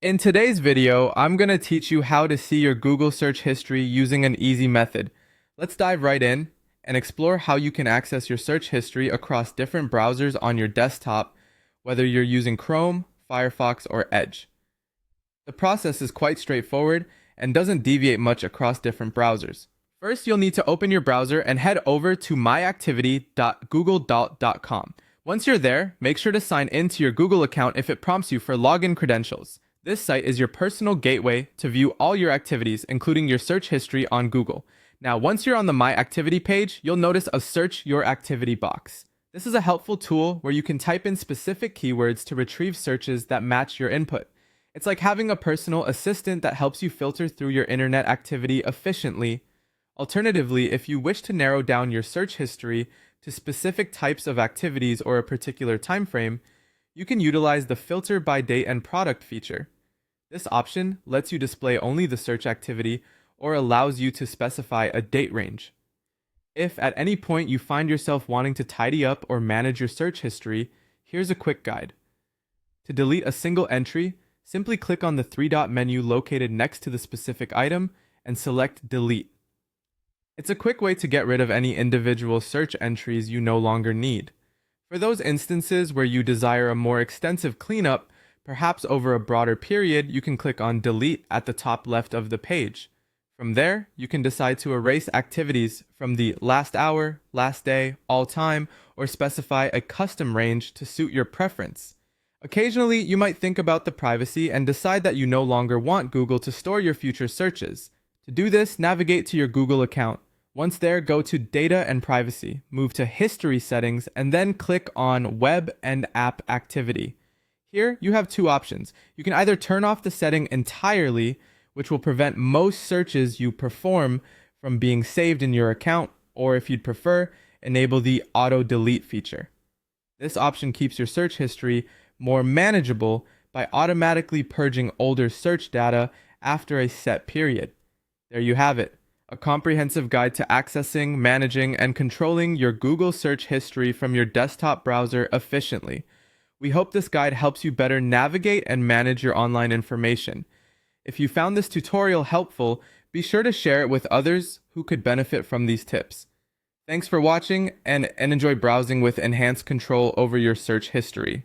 In today's video, I'm going to teach you how to see your Google search history using an easy method. Let's dive right in and explore how you can access your search history across different browsers on your desktop, whether you're using Chrome, Firefox, or Edge. The process is quite straightforward and doesn't deviate much across different browsers. First, you'll need to open your browser and head over to myactivity.google.com. Once you're there, make sure to sign in to your Google account if it prompts you for login credentials. This site is your personal gateway to view all your activities, including your search history on Google. Now, once you're on the My Activity page, you'll notice a Search Your Activity box. This is a helpful tool where you can type in specific keywords to retrieve searches that match your input. It's like having a personal assistant that helps you filter through your internet activity efficiently. Alternatively, if you wish to narrow down your search history to specific types of activities or a particular time frame, you can utilize the Filter by Date and Product feature. This option lets you display only the search activity or allows you to specify a date range. If at any point you find yourself wanting to tidy up or manage your search history, here's a quick guide. To delete a single entry, simply click on the three-dot menu located next to the specific item and select Delete. It's a quick way to get rid of any individual search entries you no longer need. For those instances where you desire a more extensive cleanup, perhaps over a broader period, you can click on Delete at the top left of the page. From there, you can decide to erase activities from the last hour, last day, all time, or specify a custom range to suit your preference. Occasionally, you might think about the privacy and decide that you no longer want Google to store your future searches. To do this, navigate to your Google account. Once there, go to Data and Privacy, move to History Settings, and then click on Web and App Activity. Here, you have two options. You can either turn off the setting entirely, which will prevent most searches you perform from being saved in your account, or if you'd prefer, enable the Auto Delete feature. This option keeps your search history more manageable by automatically purging older search data after a set period. There you have it. A comprehensive guide to accessing, managing, and controlling your Google search history from your desktop browser efficiently. We hope this guide helps you better navigate and manage your online information. If you found this tutorial helpful, be sure to share it with others who could benefit from these tips. Thanks for watching and enjoy browsing with enhanced control over your search history.